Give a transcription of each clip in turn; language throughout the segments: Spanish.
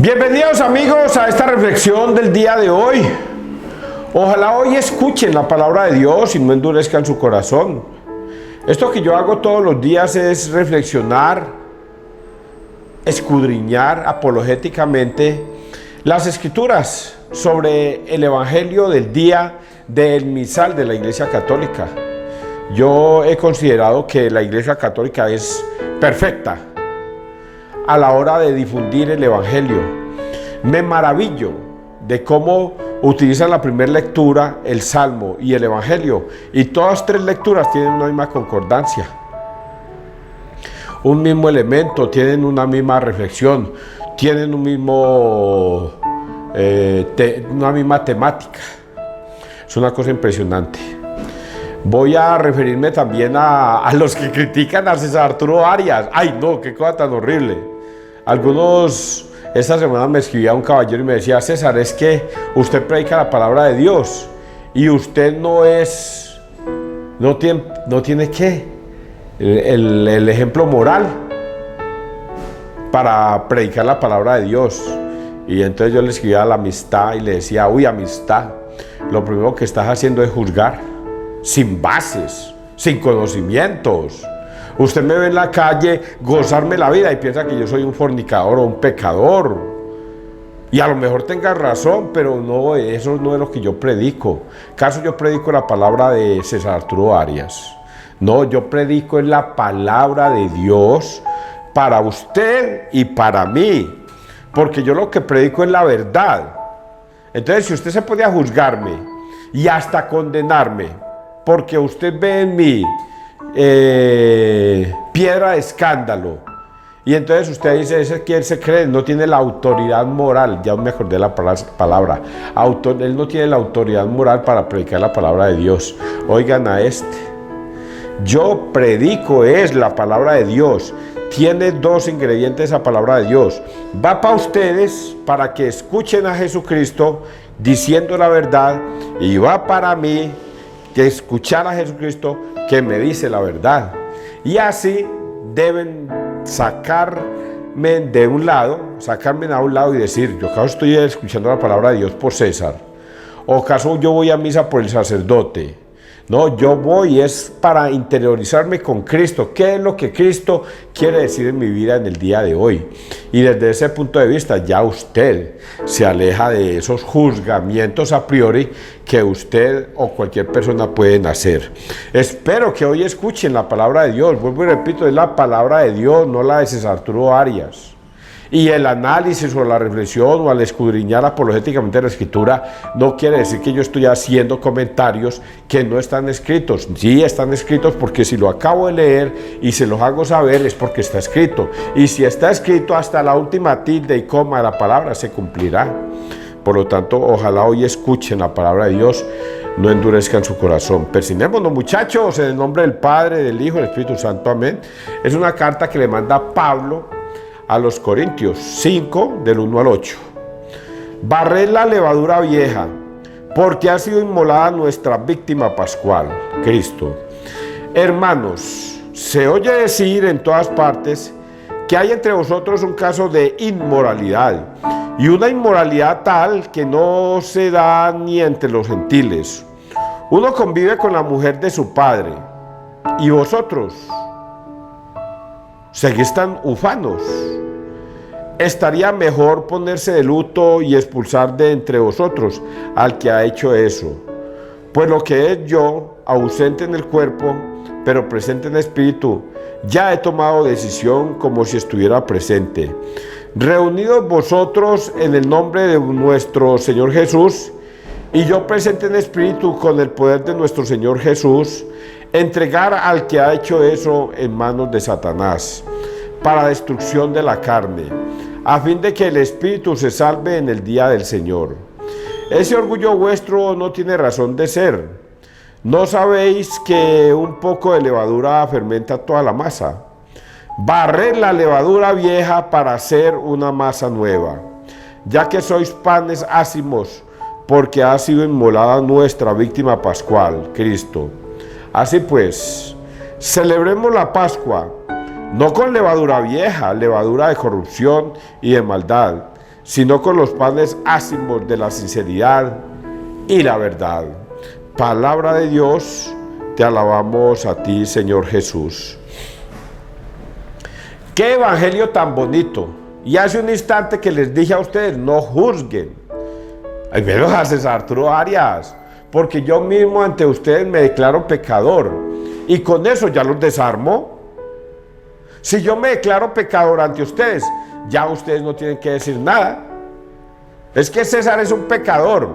Bienvenidos amigos a esta reflexión del día de hoy. Ojalá hoy escuchen la palabra de Dios y no endurezcan su corazón. Esto que yo hago todos los días es reflexionar, escudriñar apologéticamente las escrituras sobre el evangelio del día del misal de la Iglesia Católica. Yo he considerado que la Iglesia Católica es perfecta a la hora de difundir el evangelio. Me maravillo de cómo utilizan la primera lectura, el Salmo y el evangelio, y todas tres lecturas tienen una misma concordancia, un mismo elemento, tienen una misma reflexión, tienen un mismo una misma temática. Es una cosa impresionante. Voy a referirme también a los que critican a César Arturo Arias. ¡Ay, no! ¡Qué cosa tan horrible! Esta semana me escribía un caballero y me decía: César, es que usted predica la palabra de Dios y usted no tiene ¿qué? El ejemplo moral para predicar la palabra de Dios. Y entonces yo le escribía a la amistad y le decía: uy, amistad, lo primero que estás haciendo es juzgar, sin bases, sin conocimientos. Usted me ve en la calle gozarme la vida y piensa que yo soy un fornicador o un pecador. Y a lo mejor tenga razón, pero no, eso no es lo que yo predico. ¿Acaso yo predico la palabra de César Arturo Arias? No, yo predico la palabra de Dios para usted y para mí. Porque yo lo que predico es la verdad. Entonces, si usted se pone a juzgarme y hasta condenarme, porque usted ve en mí piedra de escándalo, y entonces usted dice: ese quién se cree, no tiene la autoridad moral. Ya me acordé de la palabra él no tiene la autoridad moral para predicar la palabra de Dios. Oigan a yo predico es la palabra de Dios. Tiene dos ingredientes esa palabra de Dios. Va para ustedes para que escuchen a Jesucristo diciendo la verdad, y va para mí que escuchar a Jesucristo que me dice la verdad. Y así deben sacarme a un lado y decir: yo acaso estoy escuchando la palabra de Dios por César, o acaso yo voy a misa por el sacerdote. No, yo voy es para interiorizarme con Cristo. ¿Qué es lo que Cristo quiere decir en mi vida en el día de hoy? Y desde ese punto de vista ya usted se aleja de esos juzgamientos a priori que usted o cualquier persona pueden hacer. Espero que hoy escuchen la palabra de Dios. Vuelvo y repito, es la palabra de Dios, no la de César Arturo Arias. Y el análisis o la reflexión o al escudriñar apologéticamente la escritura no quiere decir que yo estoy haciendo comentarios que no están escritos. Sí están escritos, porque si lo acabo de leer y se los hago saber es porque está escrito. Y si está escrito, hasta la última tilde y coma de la palabra se cumplirá. Por lo tanto, ojalá hoy escuchen la palabra de Dios, no endurezcan su corazón. Persignémonos, muchachos, en el nombre del Padre, del Hijo y del Espíritu Santo. Amén. Es una carta que le manda Pablo a los Corintios 5, del 1 al 8. Barred la levadura vieja, porque ha sido inmolada nuestra víctima pascual, Cristo. Hermanos, se oye decir en todas partes que hay entre vosotros un caso de inmoralidad, y una inmoralidad tal que no se da ni entre los gentiles. Uno convive con la mujer de su padre, y vosotros seguís tan ufanos. Estaría mejor ponerse de luto y expulsar de entre vosotros al que ha hecho eso. Pues lo que es yo, ausente en el cuerpo, pero presente en espíritu, ya he tomado decisión como si estuviera presente. Reunidos vosotros en el nombre de nuestro Señor Jesús, y yo presente en espíritu con el poder de nuestro Señor Jesús, entregar al que ha hecho eso en manos de Satanás, para destrucción de la carne, a fin de que el espíritu se salve en el día del Señor. Ese orgullo vuestro no tiene razón de ser. ¿No sabéis que un poco de levadura fermenta toda la masa? Barred la levadura vieja para hacer una masa nueva, ya que sois panes ácimos, porque ha sido inmolada nuestra víctima pascual, Cristo. Así pues, celebremos la Pascua, no con levadura vieja, levadura de corrupción y de maldad, sino con los panes ácimos de la sinceridad y la verdad. Palabra de Dios, te alabamos a ti, Señor Jesús. ¡Qué evangelio tan bonito! Y hace un instante que les dije a ustedes, no juzguen. Ay, menos a César Arturo Arias, porque yo mismo ante ustedes me declaro pecador. Y con eso ya los desarmo. Si yo me declaro pecador ante ustedes, ya ustedes no tienen que decir nada. Es que César es un pecador,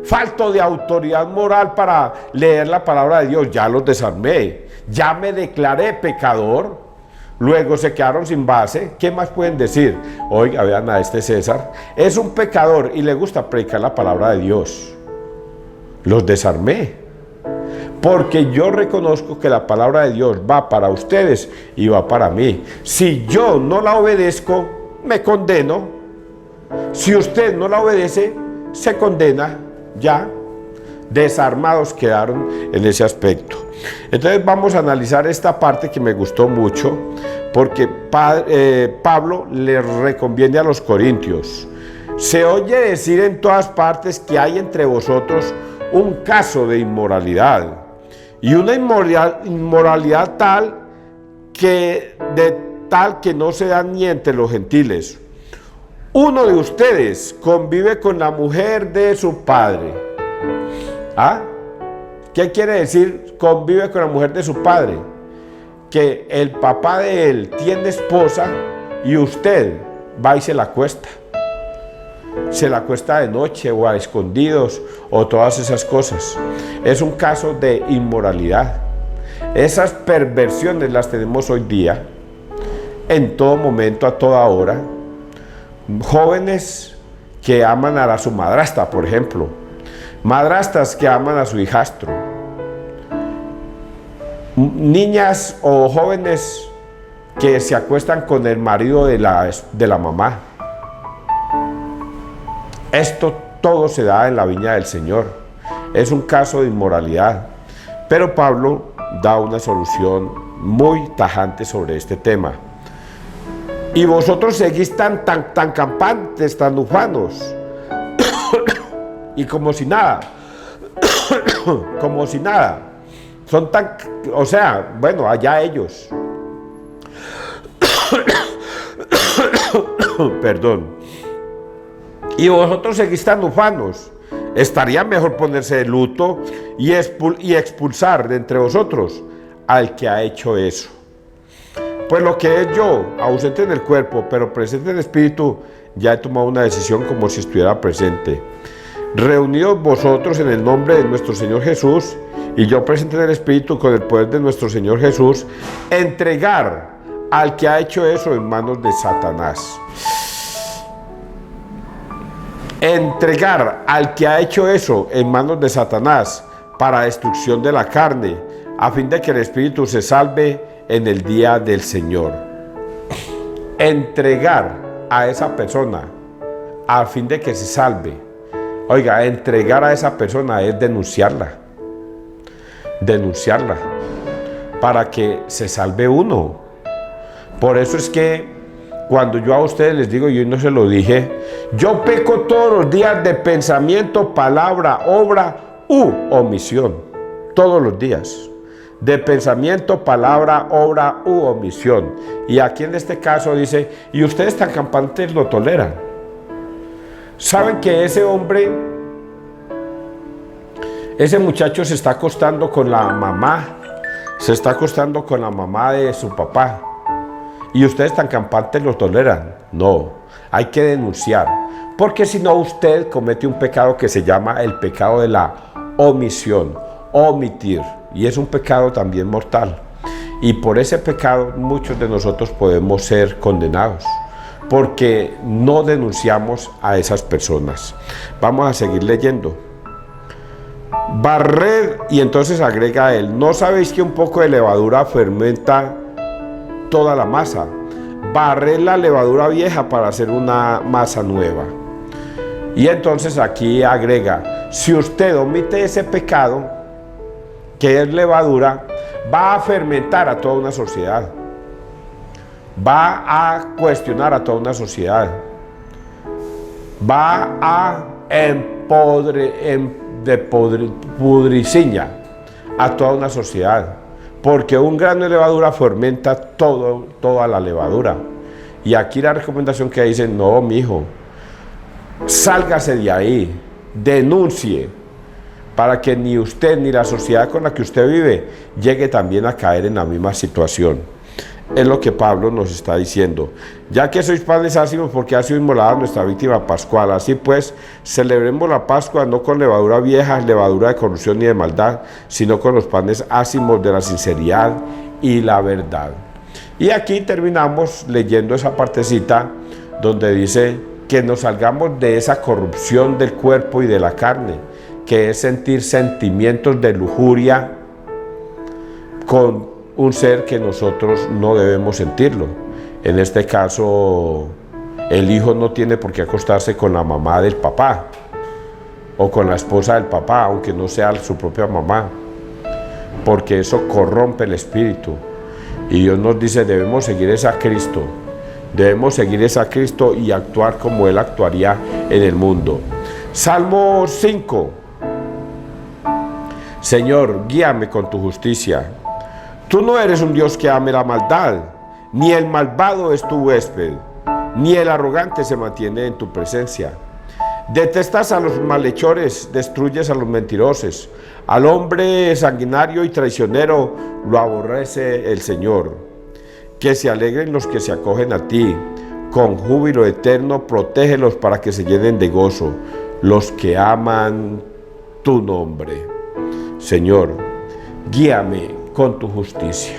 falto de autoridad moral para leer la palabra de Dios. Ya los desarmé, ya me declaré pecador. Luego se quedaron sin base. ¿Qué más pueden decir? Oiga, vean a este César, es un pecador y le gusta predicar la palabra de Dios. Los desarmé, porque yo reconozco que la palabra de Dios va para ustedes y va para mí. Si yo no la obedezco, me condeno. Si usted no la obedece, se condena. Ya desarmados quedaron en ese aspecto. Entonces vamos a analizar esta parte que me gustó mucho, porque Pablo le reconviene a los corintios. Se oye decir en todas partes que hay entre vosotros un caso de inmoralidad, y una inmoralidad tal que no se da ni entre los gentiles. Uno de ustedes convive con la mujer de su padre. ¿Ah? ¿Qué quiere decir convive con la mujer de su padre? Que el papá de él tiene esposa y usted va y se la acuesta. Se la acuesta de noche o a escondidos o todas esas cosas. Es un caso de inmoralidad. Esas perversiones las tenemos hoy día, en todo momento, a toda hora. Jóvenes que aman a su madrastra, por ejemplo. Madrastas que aman a su hijastro. Niñas o jóvenes que se acuestan con el marido de la mamá. Esto todo se da en la viña del Señor. Es un caso de inmoralidad. Pero Pablo da una solución muy tajante sobre este tema. Y vosotros seguís tan campantes, tan ufanos, y como si nada, como si nada. Son tan, o sea, bueno, allá ellos. Perdón. Y vosotros seguís tan ufanos. Estaría mejor ponerse de luto y expulsar de entre vosotros al que ha hecho eso. Pues lo que es yo, ausente en el cuerpo, pero presente en el espíritu, ya he tomado una decisión como si estuviera presente. Reunidos vosotros en el nombre de nuestro Señor Jesús, y yo presente en el espíritu con el poder de nuestro Señor Jesús, entregar al que ha hecho eso en manos de Satanás. Entregar al que ha hecho eso en manos de Satanás para destrucción de la carne, a fin de que el espíritu se salve en el día del Señor. Entregar a esa persona a fin de que se salve. Oiga, entregar a esa persona es denunciarla para que se salve uno. Por eso es que cuando yo a ustedes les digo, y hoy no se lo dije, yo peco todos los días de pensamiento, palabra, obra u omisión. Todos los días. De pensamiento, palabra, obra u omisión. Y aquí en este caso dice, y ustedes tan campantes lo toleran. ¿Saben que ese hombre, ese muchacho se está acostando con la mamá? Se está acostando con la mamá de su papá. ¿Y ustedes tan campantes lo toleran? No, hay que denunciar. Porque si no, usted comete un pecado que se llama el pecado de la omisión. Omitir. Y es un pecado también mortal. Y por ese pecado muchos de nosotros podemos ser condenados, porque no denunciamos a esas personas. Vamos a seguir leyendo. Barrer, y entonces agrega él, ¿no sabéis que un poco de levadura fermenta toda la masa? Barrer la levadura vieja para hacer una masa nueva. Y entonces aquí agrega, si usted omite ese pecado, que es levadura, va a fermentar a toda una sociedad, va a cuestionar a toda una sociedad. va a pudriciña a toda una sociedad, porque un grano de levadura fermenta toda la levadura. Y aquí la recomendación que dice: no, mijo, sálgase de ahí, denuncie, para que ni usted ni la sociedad con la que usted vive llegue también a caer en la misma situación. Es lo que Pablo nos está diciendo. Ya que sois panes ácimos, porque ha sido inmolada nuestra víctima pascual. Así pues, celebremos la Pascua no con levadura vieja, levadura de corrupción ni de maldad, sino con los panes ácimos de la sinceridad y la verdad. Y aquí terminamos leyendo esa partecita donde dice que nos salgamos de esa corrupción del cuerpo y de la carne, que es sentir sentimientos de lujuria con un ser que nosotros no debemos sentirlo. En este caso, el hijo no tiene por qué acostarse con la mamá del papá o con la esposa del papá, aunque no sea su propia mamá, porque eso corrompe el espíritu. Y Dios nos dice: debemos seguir a Cristo, debemos seguir a Cristo y actuar como Él actuaría en el mundo. Salmo 5. Señor, guíame con tu justicia. Tú no eres un Dios que ame la maldad, ni el malvado es tu huésped, ni el arrogante se mantiene en tu presencia. Detestas a los malhechores, destruyes a los mentirosos. Al hombre sanguinario y traicionero lo aborrece el Señor. Que se alegren los que se acogen a ti, con júbilo eterno protégelos para que se llenen de gozo, los que aman tu nombre. Señor, guíame con tu justicia.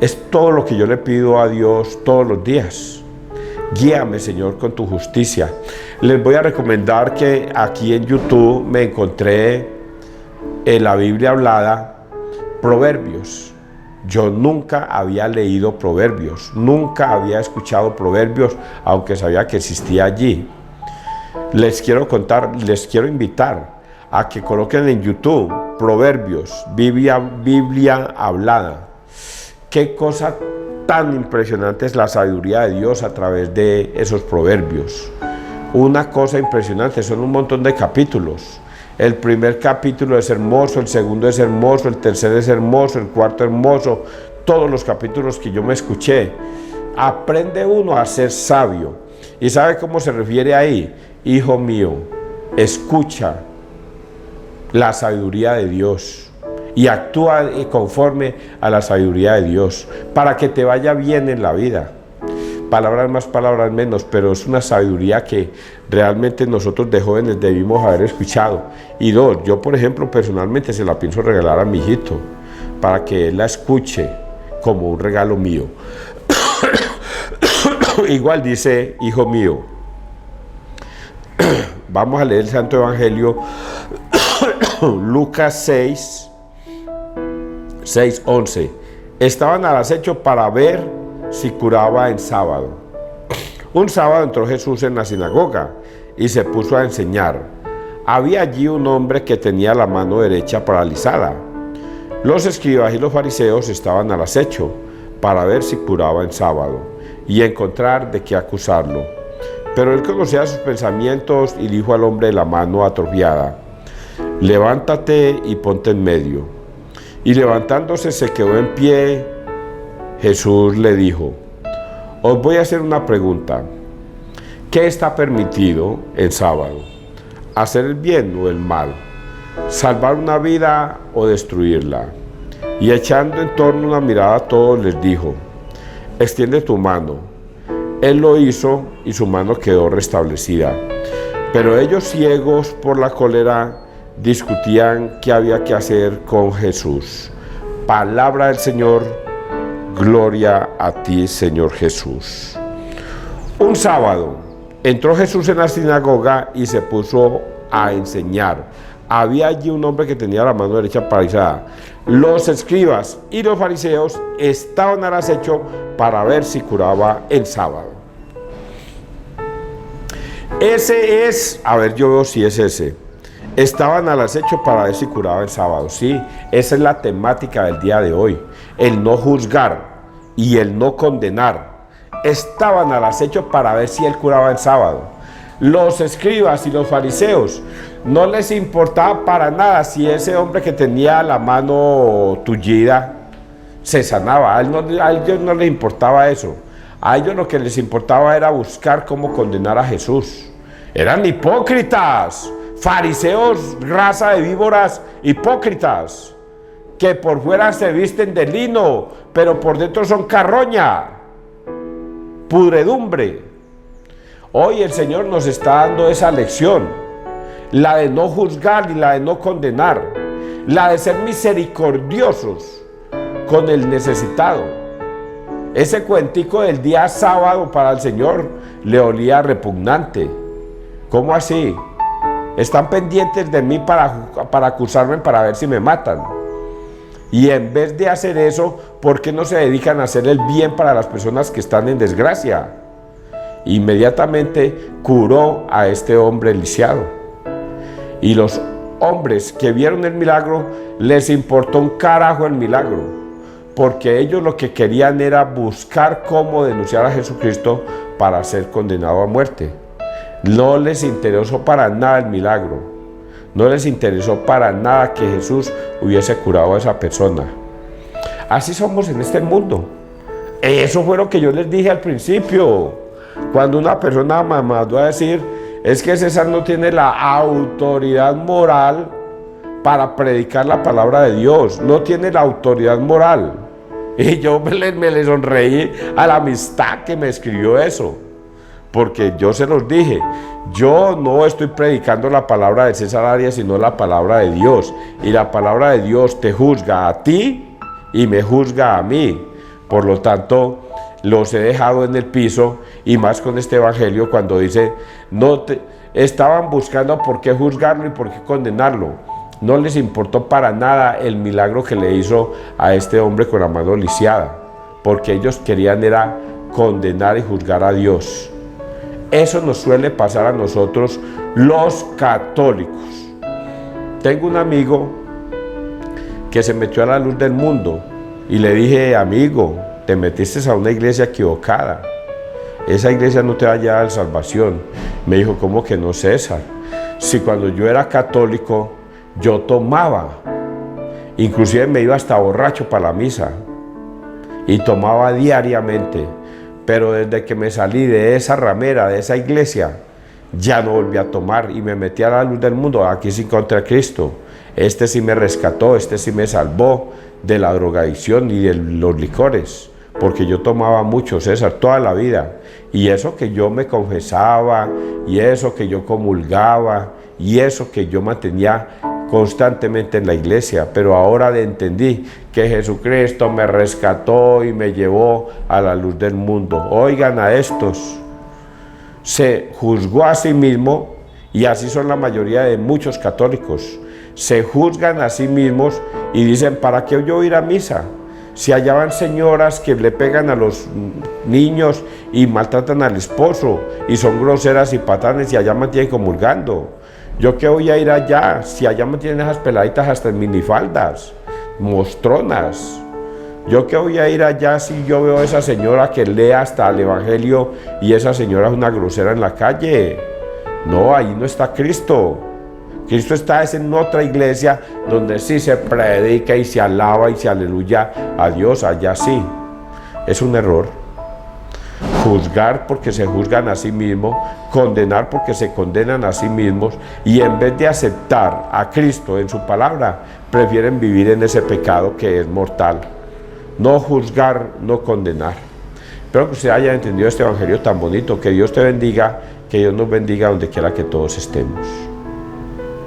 Es todo lo que yo le pido a Dios todos los días. Guíame, Señor, con tu justicia. Les voy a recomendar que aquí en YouTube me encontré en la Biblia hablada Proverbios. Yo nunca había leído Proverbios, nunca había escuchado Proverbios, aunque sabía que existía allí. Les quiero contar, les quiero invitar a que coloquen en YouTube Proverbios, Biblia hablada. Qué cosa tan impresionante es la sabiduría de Dios a través de esos proverbios. Una cosa impresionante, son un montón de capítulos. El primer capítulo es hermoso, el segundo es hermoso, el tercero es hermoso, el cuarto hermoso. Todos los capítulos que yo me escuché. Aprende uno a ser sabio. ¿Y sabe cómo se refiere ahí? Hijo mío, escucha la sabiduría de Dios y actúa conforme a la sabiduría de Dios para que te vaya bien en la vida. Palabras más, palabras menos, pero es una sabiduría que realmente nosotros de jóvenes debimos haber escuchado. Y dos, yo por ejemplo personalmente se la pienso regalar a mi hijito para que él la escuche como un regalo mío. Igual dice: hijo mío. Vamos a leer el Santo Evangelio, Lucas 6:11. Estaban al acecho para ver si curaba en sábado. Un sábado entró Jesús en la sinagoga y se puso a enseñar. Había allí un hombre que tenía la mano derecha paralizada. Los escribas y los fariseos estaban al acecho para ver si curaba en sábado y encontrar de qué acusarlo. Pero él conocía sus pensamientos y dijo al hombre de la mano atrofiada: levántate y ponte en medio. Y levantándose se quedó en pie. Jesús le dijo: os voy a hacer una pregunta. ¿Qué está permitido en sábado? ¿Hacer el bien o el mal? ¿Salvar una vida o destruirla? Y echando en torno una mirada a todos les dijo: extiende tu mano. Él lo hizo y su mano quedó restablecida. Pero ellos, ciegos por la cólera, discutían qué había que hacer con Jesús. Palabra del Señor. Gloria a ti, Señor Jesús. Un sábado entró Jesús en la sinagoga y se puso a enseñar. Había allí un hombre que tenía la mano derecha paralizada. Los escribas y los fariseos estaban al acecho para ver si curaba el sábado. Ese es, a ver, yo veo si es ese. Estaban al acecho para ver si curaba el sábado. Sí, esa es la temática del día de hoy. El no juzgar y el no condenar. Estaban al acecho para ver si él curaba el sábado. Los escribas y los fariseos no les importaba para nada si ese hombre que tenía la mano tullida se sanaba. A ellos no les importaba eso. A ellos lo que les importaba era buscar cómo condenar a Jesús. Eran hipócritas, fariseos, raza de víboras, hipócritas, que por fuera se visten de lino, pero por dentro son carroña, pudredumbre. Hoy el Señor nos está dando esa lección, la de no juzgar y la de no condenar, la de ser misericordiosos con el necesitado. Ese cuentico del día sábado para el Señor le olía repugnante. ¿Cómo así? Están pendientes de mí para acusarme, para ver si me matan. Y en vez de hacer eso, ¿por qué no se dedican a hacer el bien para las personas que están en desgracia? Inmediatamente curó a este hombre lisiado. Y los hombres que vieron el milagro, les importó un carajo el milagro, porque ellos lo que querían era buscar cómo denunciar a Jesucristo para ser condenado a muerte. No les interesó para nada el milagro, no les interesó para nada que Jesús hubiese curado a esa persona. Así somos en este mundo. Eso fue lo que yo les dije al principio. Cuando una persona me mandó a decir, es que César no tiene la autoridad moral para predicar la palabra de Dios, no tiene la autoridad moral. Y yo me le sonreí a la amistad que me escribió eso, porque yo se los dije, yo no estoy predicando la palabra de César Arias, sino la palabra de Dios, y la palabra de Dios te juzga a ti y me juzga a mí. Por lo tanto, los he dejado en el piso, y más con este evangelio cuando dice, estaban buscando por qué juzgarlo y por qué condenarlo. No les importó para nada el milagro que le hizo a este hombre con la mano lisiada, porque ellos querían era condenar y juzgar a Dios. Eso nos suele pasar a nosotros los católicos. Tengo un amigo que se metió a la luz del mundo y le dije, amigo, te metiste a una iglesia equivocada. Esa iglesia no te va a llevar a la salvación. Me dijo, ¿cómo que no, César? Si cuando yo era católico, yo tomaba, inclusive me iba hasta borracho para la misa y tomaba diariamente, pero desde que me salí de esa ramera, de esa iglesia, ya no volví a tomar y me metí a la luz del mundo. Aquí sí encontré a Cristo. Este sí me rescató, este sí me salvó de la drogadicción y de los licores, porque yo tomaba mucho, César, toda la vida, y eso que yo me confesaba, y eso que yo comulgaba, y eso que yo mantenía constantemente en la iglesia, pero ahora entendí que Jesucristo me rescató y me llevó a la luz del mundo. Oigan a estos, se juzgó a sí mismo, y así son la mayoría de muchos católicos, se juzgan a sí mismos y dicen, ¿para qué yo ir a misa? Si allá van señoras que le pegan a los niños y maltratan al esposo y son groseras y patanes y allá mantienen comulgando. ¿Yo qué voy a ir allá? Si allá me tienen esas peladitas hasta en minifaldas, mostronas. ¿Yo qué voy a ir allá si yo veo a esa señora que lee hasta el evangelio y esa señora es una grosera en la calle? No, ahí no está Cristo. Cristo está en otra iglesia donde sí se predica y se alaba y se aleluya a Dios, allá sí. Es un error. Juzgar porque se juzgan a sí mismos, condenar porque se condenan a sí mismos, y en vez de aceptar a Cristo en su palabra, prefieren vivir en ese pecado que es mortal. No juzgar, no condenar. Espero que usted haya entendido este evangelio tan bonito. Que Dios te bendiga, que Dios nos bendiga donde quiera que todos estemos.